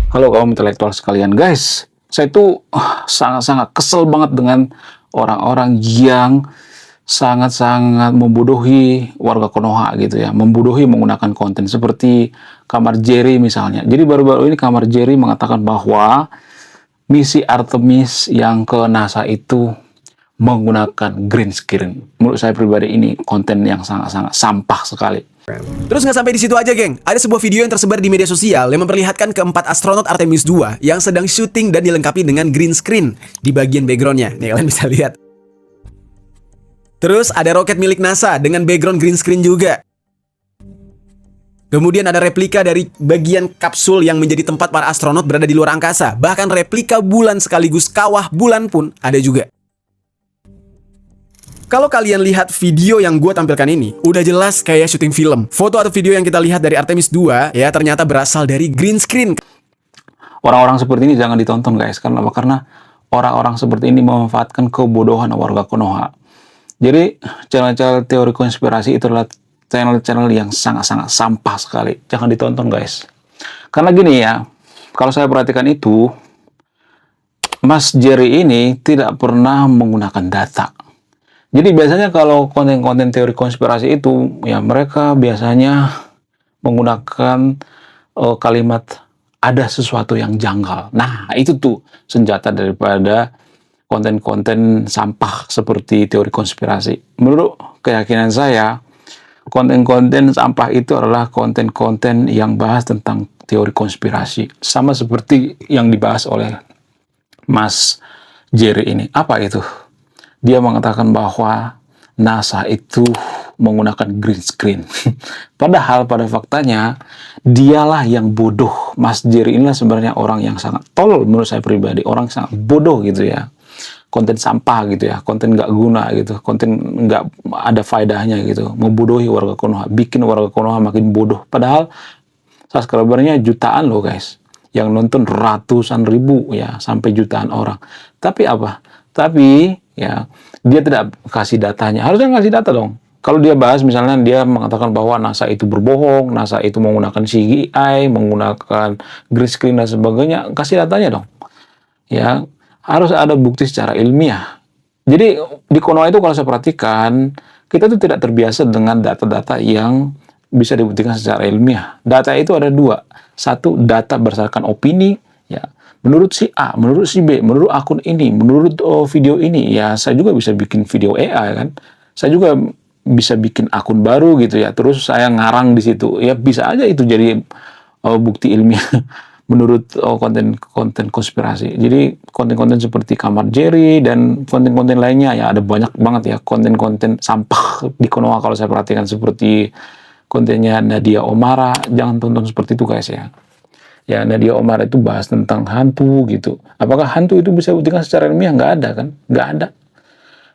Halo kaum intelektual sekalian, guys. Saya tuh sangat-sangat kesel banget dengan orang-orang yang sangat-sangat membodohi warga Konoha gitu ya, membodohi menggunakan konten seperti Kamar Jerry misalnya. Jadi baru-baru ini Kamar Jerry mengatakan bahwa misi Artemis yang ke NASA itu menggunakan green screen. Menurut saya pribadi ini konten yang sangat-sangat sampah sekali. Terus nggak sampai di situ aja, geng. Ada sebuah video yang tersebar di media sosial yang memperlihatkan keempat astronot Artemis 2 yang sedang syuting dan dilengkapi dengan green screen di bagian backgroundnya. Nih, kalian bisa lihat. Terus ada roket milik NASA dengan background green screen juga. Kemudian ada replika dari bagian kapsul yang menjadi tempat para astronot berada di luar angkasa. Bahkan replika bulan sekaligus kawah bulan pun ada juga. Kalau kalian lihat video yang gue tampilkan ini, udah jelas kayak syuting film. Foto atau video yang kita lihat dari Artemis 2 ya ternyata berasal dari green screen. Orang-orang seperti ini jangan ditonton, guys. Karena apa? Karena orang-orang seperti ini memanfaatkan kebodohan warga Konoha. Jadi channel-channel teori konspirasi itu adalah channel-channel yang sangat-sangat sampah sekali. Jangan ditonton, guys. Karena gini ya, kalau saya perhatikan itu, Mas Jerry ini tidak pernah menggunakan data. Jadi biasanya kalau konten-konten teori konspirasi itu, ya mereka biasanya menggunakan kalimat ada sesuatu yang janggal. Nah, itu tuh senjata daripada konten-konten sampah seperti teori konspirasi. Menurut keyakinan saya, konten-konten sampah itu adalah konten-konten yang bahas tentang teori konspirasi. Sama seperti yang dibahas oleh Mas Jerry ini. Apa itu? Dia mengatakan bahwa NASA itu menggunakan green screen. Padahal pada faktanya dialah yang bodoh. Mas Jerry inilah sebenarnya orang yang sangat tolol menurut saya pribadi. Orang sangat bodoh gitu ya. Konten sampah gitu ya. Konten nggak guna gitu. Konten nggak ada faedahnya gitu. Membodohi warga Konoha. Bikin warga Konoha makin bodoh. Padahal subscribernya jutaan loh, guys. Yang nonton ratusan ribu ya. Sampai jutaan orang. Tapi apa? Tapi ya dia tidak kasih datanya. Harusnya ngasih data dong. Kalau dia bahas misalnya dia mengatakan bahwa NASA itu berbohong, NASA itu menggunakan CGI, menggunakan green screen dan sebagainya, kasih datanya dong. Ya, harus ada bukti secara ilmiah. Jadi di Konoha itu kalau saya perhatikan, kita tuh tidak terbiasa dengan data-data yang bisa dibuktikan secara ilmiah. Data itu ada dua. Satu, data berdasarkan opini, ya. Menurut si A, menurut si B, menurut akun ini, menurut video ini, ya saya juga bisa bikin video AI kan. Saya juga bisa bikin akun baru gitu ya. Terus saya ngarang di situ. Ya bisa aja itu jadi bukti ilmiah menurut konten-konten konspirasi. Jadi konten-konten seperti Kamar Jerry dan konten-konten lainnya ya ada banyak banget ya konten-konten sampah di Konoha kalau saya perhatikan seperti kontennya Nadia Omara. Jangan tonton seperti itu, guys ya. Ya, Nadia Omar itu bahas tentang hantu gitu. Apakah hantu itu bisa dibuktikan secara ilmiah? Nggak ada kan? Nggak ada.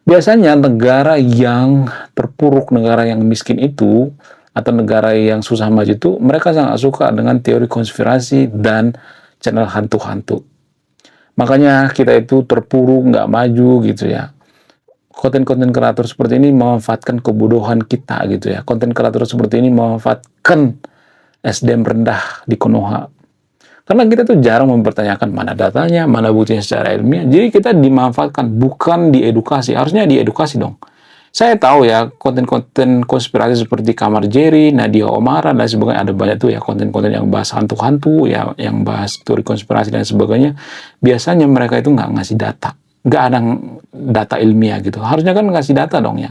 Biasanya negara yang terpuruk, negara yang miskin itu, atau negara yang susah maju itu, mereka sangat suka dengan teori konspirasi dan channel hantu-hantu. Makanya kita itu terpuruk, nggak maju gitu ya. Konten-konten kreator seperti ini memanfaatkan kebodohan kita gitu ya. Konten kreator seperti ini memanfaatkan SDM rendah di Konoha. Karena kita tuh jarang mempertanyakan mana datanya, mana buktinya secara ilmiah. Jadi kita dimanfaatkan, bukan diedukasi. Harusnya diedukasi dong. Saya tahu ya, konten-konten konspirasi seperti Kamar Jerry, Nadia Omara, dan sebagainya. Ada banyak tuh ya konten-konten yang bahas hantu-hantu, ya, yang bahas teori konspirasi dan sebagainya. Biasanya mereka itu nggak ngasih data. Nggak ada data ilmiah gitu. Harusnya kan ngasih data dong ya.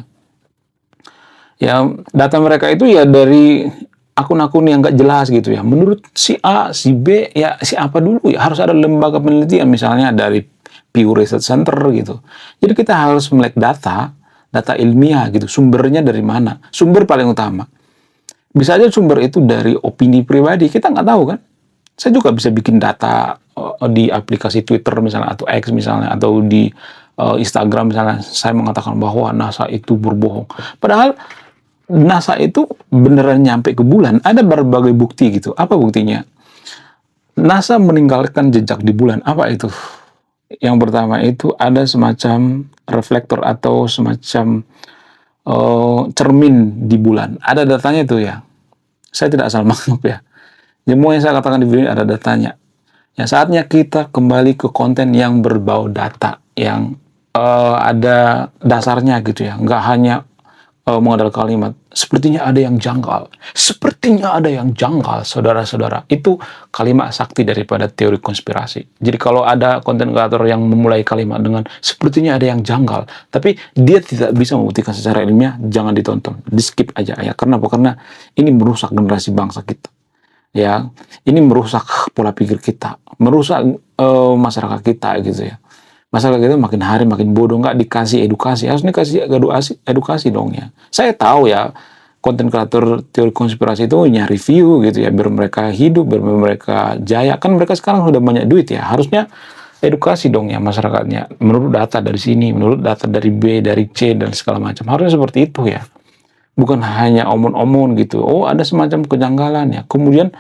Ya, data mereka itu ya dari akun-akun yang nggak jelas gitu ya. Menurut si A, si B, ya si apa dulu ya. Harus ada lembaga penelitian misalnya dari Pew Research Center gitu. Jadi kita harus melihat data ilmiah gitu. Sumbernya dari mana? Sumber paling utama. Bisa aja sumber itu dari opini pribadi. Kita nggak tahu kan. Saya juga bisa bikin data di aplikasi Twitter misalnya, atau X misalnya, atau di Instagram misalnya. Saya mengatakan bahwa NASA itu berbohong. Padahal NASA itu beneran nyampe ke bulan, ada berbagai bukti gitu. Apa buktinya? NASA meninggalkan jejak di bulan. Apa itu? Yang pertama itu ada semacam reflektor atau semacam cermin di bulan. Ada datanya itu ya. Saya tidak asal mangap ya. Semua yang saya katakan di video ini ada datanya. Ya, saatnya kita kembali ke konten yang berbau data, yang ada dasarnya gitu ya, nggak hanya modal kalimat. Sepertinya ada yang janggal. Sepertinya ada yang janggal, saudara-saudara. Itu kalimat sakti daripada teori konspirasi. Jadi kalau ada konten kreator yang memulai kalimat dengan sepertinya ada yang janggal, tapi dia tidak bisa membuktikan secara ilmiah, jangan ditonton. Di skip aja ya. Karena apa? Karena ini merusak generasi bangsa kita. Ya, ini merusak pola pikir kita, merusak masyarakat kita gitu ya. Masyarakat kita makin hari makin bodoh, nggak dikasih edukasi. Harusnya kasih edukasi dong ya. Saya tahu ya, konten kreator teori konspirasi itu nyari view gitu ya, biar mereka hidup, biar mereka jaya. Kan mereka sekarang sudah banyak duit ya, harusnya edukasi dong ya masyarakatnya. Menurut data dari sini, menurut data dari B, dari C, dan segala macam. Harusnya seperti itu ya. Bukan hanya omong-omong gitu. Oh, ada semacam kejanggalan ya. Kemudian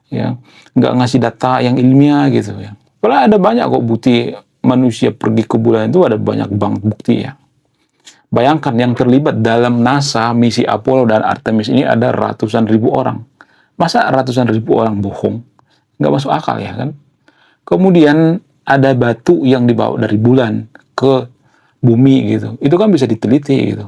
ya nggak ngasih data yang ilmiah gitu ya. Padahal ada banyak kok bukti manusia pergi ke bulan itu, ada banyak banget bukti ya. Bayangkan yang terlibat dalam NASA, misi Apollo dan Artemis ini ada ratusan ribu orang. Masa ratusan ribu orang bohong? Nggak masuk akal ya kan? Kemudian ada batu yang dibawa dari bulan ke bumi gitu. Itu kan bisa diteliti gitu.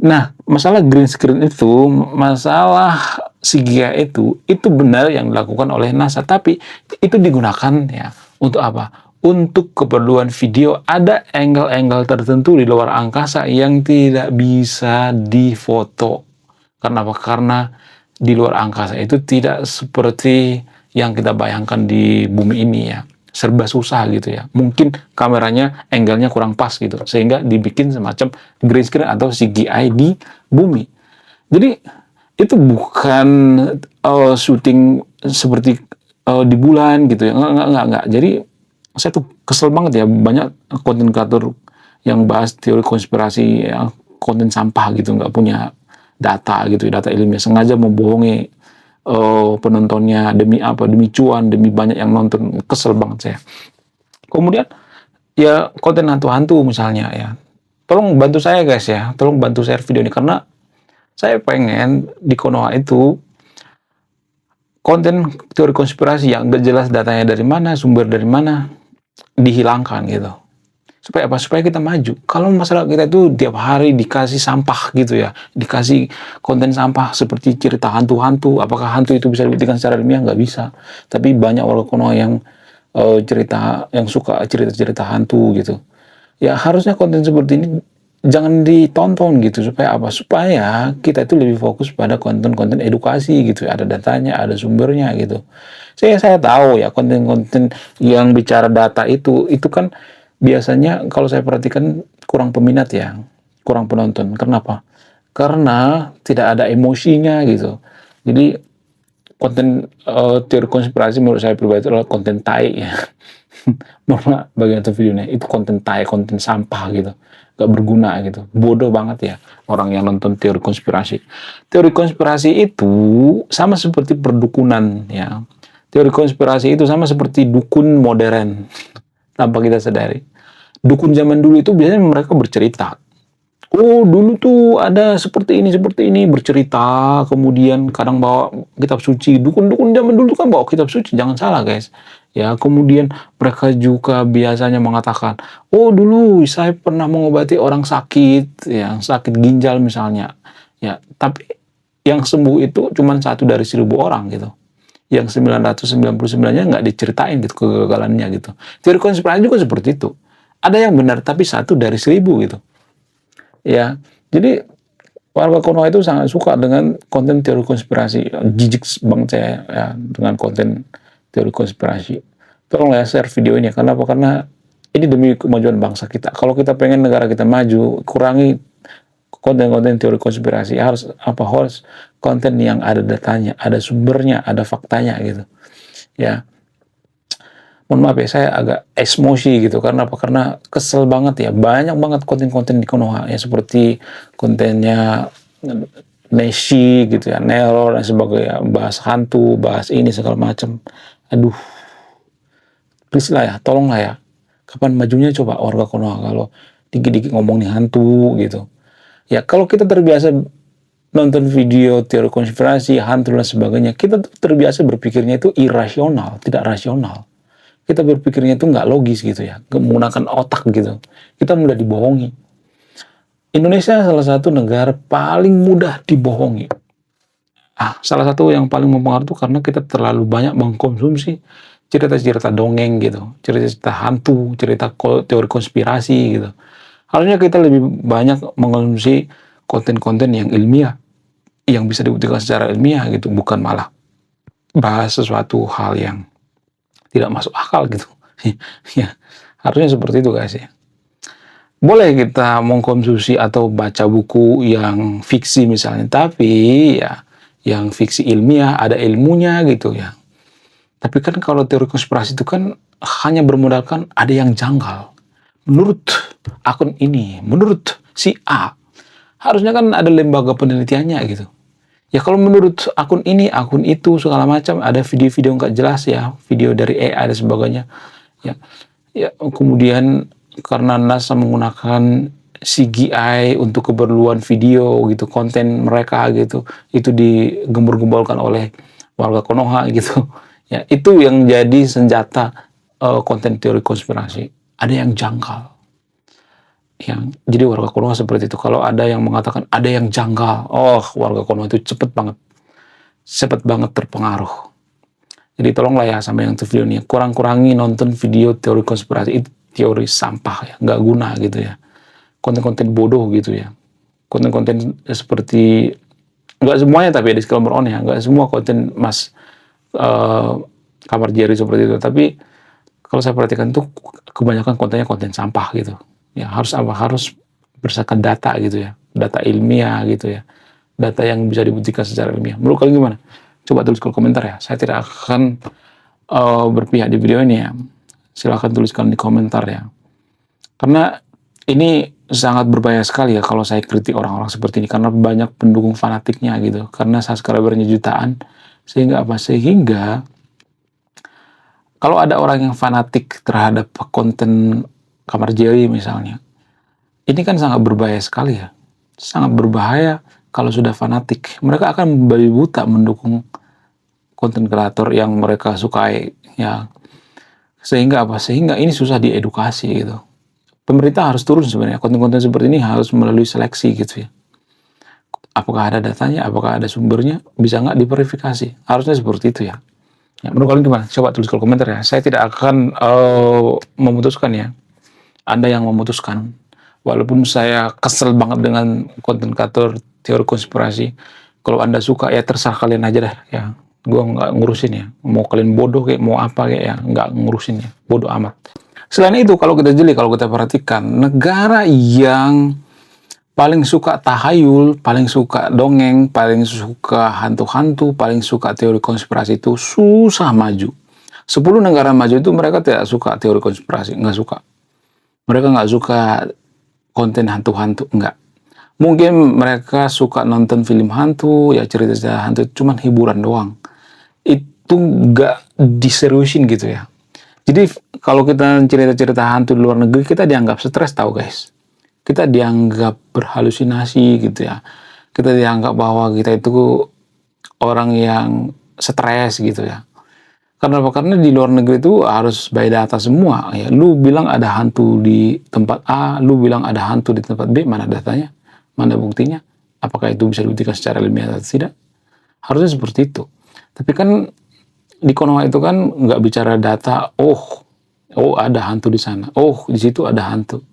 Nah, masalah green screen itu, masalah CGI itu benar yang dilakukan oleh NASA, tapi itu digunakan ya untuk apa? Untuk keperluan video. Ada angle-angle tertentu di luar angkasa yang tidak bisa difoto. Karena apa? Karena di luar angkasa itu tidak seperti yang kita bayangkan di bumi ini ya. Serba susah gitu ya. Mungkin kameranya angle-nya kurang pas gitu, sehingga dibikin semacam green screen atau CGI di bumi. Jadi itu bukan syuting seperti di bulan gitu ya. Enggak. Jadi saya tuh kesel banget ya, banyak konten kreator yang bahas teori konspirasi ya, konten sampah gitu, nggak punya data gitu, data ilmiah, sengaja membohongi penontonnya demi apa? Demi cuan, demi banyak yang nonton. Kesel banget saya. Kemudian ya konten hantu-hantu misalnya ya. Tolong bantu saya guys ya. Tolong bantu share video ini karena saya pengen di Konoha itu konten teori konspirasi yang gak jelas datanya dari mana, sumber dari mana, dihilangkan gitu. Supaya apa? Supaya kita maju. Kalau masyarakat kita itu tiap hari dikasih sampah gitu ya, dikasih konten sampah seperti cerita hantu-hantu. Apakah hantu itu bisa dibuktikan secara ilmiah? Nggak bisa. Tapi banyak warga Konoha yang yang suka cerita-cerita hantu gitu. Ya harusnya konten seperti ini jangan ditonton gitu. Supaya apa? Supaya kita itu lebih fokus pada konten-konten edukasi gitu. Ada datanya, ada sumbernya gitu. Saya tahu ya, konten-konten yang bicara data itu kan biasanya kalau saya perhatikan kurang peminat ya, kurang penonton. Kenapa? Karena tidak ada emosinya gitu. Jadi konten teori konspirasi menurut saya pribadi itu adalah konten tai ya. Mohon maaf bagian itu videonya, itu konten tai, konten sampah gitu. Gak berguna gitu. Bodoh banget ya orang yang nonton teori konspirasi. Teori konspirasi itu sama seperti perdukunan ya. Teori konspirasi itu sama seperti dukun modern tanpa kita sadari. Dukun zaman dulu itu biasanya mereka bercerita. Oh, dulu tuh ada seperti ini, bercerita, kemudian kadang bawa kitab suci. Dukun-dukun zaman dulu kan bawa kitab suci, jangan salah guys. Ya, kemudian mereka juga biasanya mengatakan, oh dulu saya pernah mengobati orang sakit, yang sakit ginjal misalnya. Ya, tapi yang sembuh itu cuma 1 dari 1000 orang gitu. Yang 999-nya nggak diceritain gitu kegagalannya gitu. Teori konspirasi juga seperti itu. Ada yang benar tapi 1 dari 1000 gitu. Ya, jadi warga Konoha itu sangat suka dengan konten teori konspirasi. Jijik banget saya ya dengan konten teori konspirasi. Tolong ya share video ini. Karena apa? Karena ini demi kemajuan bangsa kita. Kalau kita pengen negara kita maju, kurangi konten-konten teori konspirasi. Harus konten yang ada datanya, ada sumbernya, ada faktanya gitu. Ya. Mohon maaf ya, saya agak emosi gitu. Karena apa? Karena kesel banget ya. Banyak banget konten-konten di Konoha ya, seperti kontennya Neshi gitu ya, Neror dan sebagainya, bahas hantu, bahas ini segala macam. Aduh, please lah ya, tolong lah ya. Kapan majunya coba warga Konoha kalau dikit-dikit ngomongin hantu gitu. Ya kalau kita terbiasa nonton video teori konspirasi, hantu dan sebagainya, kita terbiasa berpikirnya itu irasional, tidak rasional. kita berpikirnya itu nggak logis gitu ya, menggunakan otak gitu. Kita mudah dibohongi. Indonesia salah satu negara paling mudah dibohongi. Salah satu yang paling mempengaruhi itu karena kita terlalu banyak mengkonsumsi cerita-cerita dongeng gitu, cerita-cerita hantu, cerita teori konspirasi gitu. Harusnya kita lebih banyak mengkonsumsi konten-konten yang ilmiah, yang bisa dibuktikan secara ilmiah gitu, bukan malah bahas sesuatu hal yang tidak masuk akal gitu. Ya, harusnya seperti itu guys ya. Boleh kita mengkonsumsi atau baca buku yang fiksi misalnya, tapi ya yang fiksi ilmiah, ada ilmunya gitu ya. Tapi kan kalau teori konspirasi itu kan hanya bermodalkan ada yang janggal. Menurut akun ini, menurut si A, harusnya kan ada lembaga penelitiannya gitu. Ya kalau menurut akun ini, akun itu, segala macam, ada video-video nggak jelas ya, video dari AI dan sebagainya. Ya, ya kemudian karena NASA menggunakan CGI untuk keperluan video gitu, konten mereka gitu, itu digembur-gemborkan oleh warga Konoha gitu. Ya, itu yang jadi senjata konten teori konspirasi. Ada yang janggal. Yang jadi warga Konoha seperti itu. Kalau ada yang mengatakan ada yang janggal, warga Konoha itu cepet banget terpengaruh. Jadi tolonglah ya sama yang video ini, kurang-kurangi nonton video teori konspirasi, itu teori sampah ya, nggak guna gitu ya. Konten-konten bodoh gitu ya. Konten-konten seperti, nggak semuanya tapi ya disclaimer on ya, nggak semua konten Mas Kamar Jerry seperti itu. Tapi kalau saya perhatikan tuh kebanyakan kontennya konten sampah gitu. Ya harus berdasarkan data gitu ya, data ilmiah gitu ya, data yang bisa dibuktikan secara ilmiah. Menurut kalian gimana? Coba tulis kolom komentar ya. Saya tidak akan berpihak di video ini ya. Silahkan tuliskan di komentar ya. Karena ini sangat berbahaya sekali ya kalau saya kritik orang-orang seperti ini. Karena banyak pendukung fanatiknya gitu. Karena subscribernya jutaan. Sehingga apa? Sehingga kalau ada orang yang fanatik terhadap konten Kamar Jerry misalnya. Ini kan sangat berbahaya sekali ya. Sangat berbahaya kalau sudah fanatik. Mereka akan babi buta mendukung konten kreator yang mereka sukai ya. Sehingga apa? Sehingga ini susah diedukasi gitu. Pemerintah harus turun sebenarnya. Konten-konten seperti ini harus melalui seleksi gitu ya. Apakah ada datanya? Apakah ada sumbernya? Bisa nggak diverifikasi? Harusnya seperti itu ya. Ya, menurut kalian gimana? Coba tulis kolom komentar ya. Saya tidak akan memutuskan ya. Anda yang memutuskan. Walaupun saya kesel banget dengan konten kreator teori konspirasi. Kalau Anda suka ya terserah kalian aja dah ya. Gue nggak ngurusin ya. Mau kalian bodoh kayak mau apa kayak ya, nggak ngurusin ya. Bodoh amat. Selain itu kalau kita jeli, kalau kita perhatikan, negara yang paling suka tahayul, paling suka dongeng, paling suka hantu-hantu, paling suka teori konspirasi itu susah maju. 10 negara maju itu mereka tidak suka teori konspirasi, nggak suka. Mereka nggak suka konten hantu-hantu, enggak. Mungkin mereka suka nonton film hantu, ya cerita-cerita hantu, cuman hiburan doang. Itu nggak diseriusin gitu ya. Jadi kalau kita cerita-cerita hantu di luar negeri, kita dianggap stres tahu guys. Kita dianggap berhalusinasi gitu ya. Kita dianggap bahwa kita itu orang yang stres gitu ya. Karena apa? Karena di luar negeri itu harus by data semua ya. Lu bilang ada hantu di tempat A, lu bilang ada hantu di tempat B, mana datanya? Mana buktinya? Apakah itu bisa dibuktikan secara ilmiah atau tidak? Harusnya seperti itu. Tapi kan di Konoha itu kan nggak bicara data, oh ada hantu di sana, oh di situ ada hantu.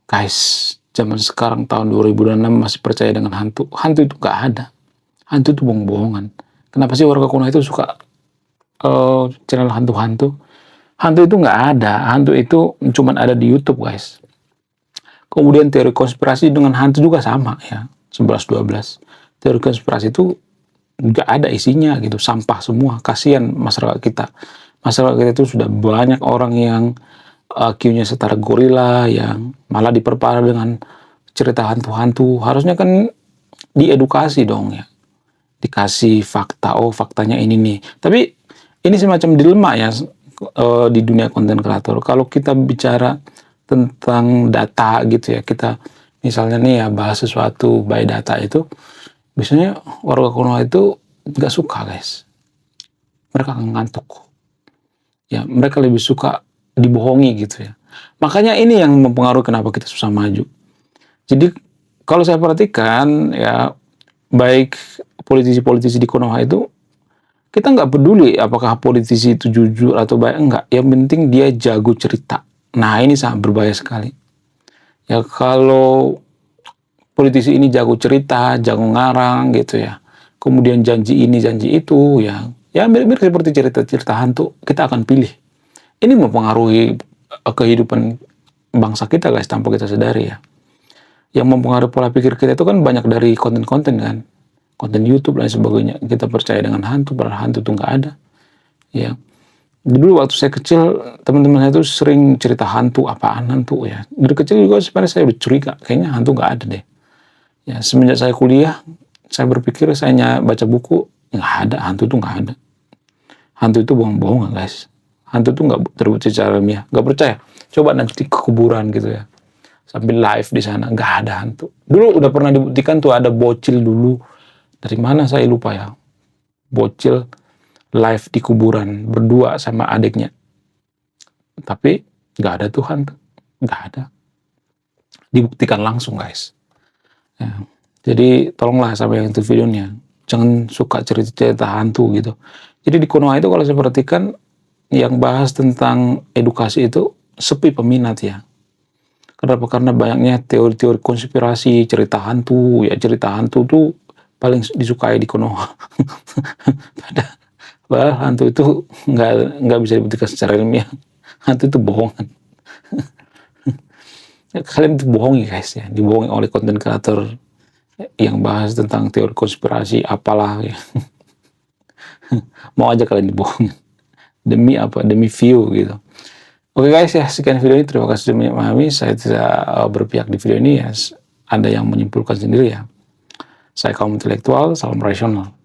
Guys, zaman sekarang tahun 2006 masih percaya dengan hantu. Hantu itu nggak ada. Hantu itu bohong-bohongan. Kenapa sih warga Konoha itu suka channel hantu-hantu? Hantu itu nggak ada. Hantu itu cuma ada di YouTube guys. Kemudian teori konspirasi dengan hantu juga sama ya, 11-12. Teori konspirasi itu nggak ada isinya gitu, sampah semua. Kasihan masyarakat kita. Masyarakat kita itu sudah banyak orang yang IQ-nya setara gorila, yang malah diperparah dengan cerita hantu-hantu. Harusnya kan diedukasi dong ya, dikasih fakta, faktanya ini nih. Tapi ini semacam dilema ya di dunia konten kreator. Kalau kita bicara tentang data gitu ya, kita misalnya nih ya bahas sesuatu by data itu, biasanya warga Konoha itu nggak suka guys. Mereka akan ngantuk. Ya, mereka lebih suka dibohongi gitu ya. Makanya ini yang mempengaruhi kenapa kita susah maju. Jadi kalau saya perhatikan ya, baik politisi-politisi di Konoha itu, kita nggak peduli apakah politisi itu jujur atau baik, enggak. Yang penting dia jago cerita. Nah ini sangat berbahaya sekali. Ya kalau politisi ini jago cerita, jago ngarang gitu ya, kemudian janji ini janji itu ya, mirip-mirip seperti cerita-cerita hantu, kita akan pilih. Ini mempengaruhi kehidupan bangsa kita guys, tanpa kita sadari ya. Yang mempengaruhi pola pikir kita itu kan banyak dari konten-konten kan, konten YouTube dan sebagainya. Kita percaya dengan hantu, padahal hantu itu nggak ada. Ya, dulu waktu saya kecil, teman-teman saya itu sering cerita hantu, apaan hantu ya. Dari kecil juga sebenarnya saya udah curiga, kayaknya hantu nggak ada deh. Ya, semenjak saya kuliah, saya berpikir, saya baca buku, nggak ada, hantu itu nggak ada. Hantu itu bohong-bohongan guys. Hantu itu nggak terbukti secara ilmiah. Nggak percaya? Coba nanti di kuburan gitu ya, sambil live di sana, nggak ada hantu. Dulu udah pernah dibuktikan tuh, ada bocil dulu, dari mana saya lupa ya, bocil live di kuburan berdua sama adiknya, tapi nggak ada tuh hantu, nggak ada, dibuktikan langsung guys. Ya. Jadi tolonglah sampai yang itu videonya, jangan suka cerita-cerita hantu gitu. Jadi di Konoha itu kalau saya perhatikan, yang bahas tentang edukasi itu sepi peminat ya. Kenapa? Karena banyaknya teori-teori konspirasi, cerita hantu ya, cerita hantu tuh paling disukai di Konoha. Padahal hantu itu nggak bisa dibuktikan secara ilmiah. Hantu itu bohongan. Kalian itu bohongi guys ya, dibohongi oleh konten kreator yang bahas tentang teori konspirasi apalah ya. Mau aja kalian dibohongin. Demi apa? Demi view gitu. Oke guys ya, sekian video ini. Terima kasih sudah memahami. Saya tidak berpihak di video ini ya. Anda yang menyimpulkan sendiri ya. Saya kaum intelektual, salam rasional.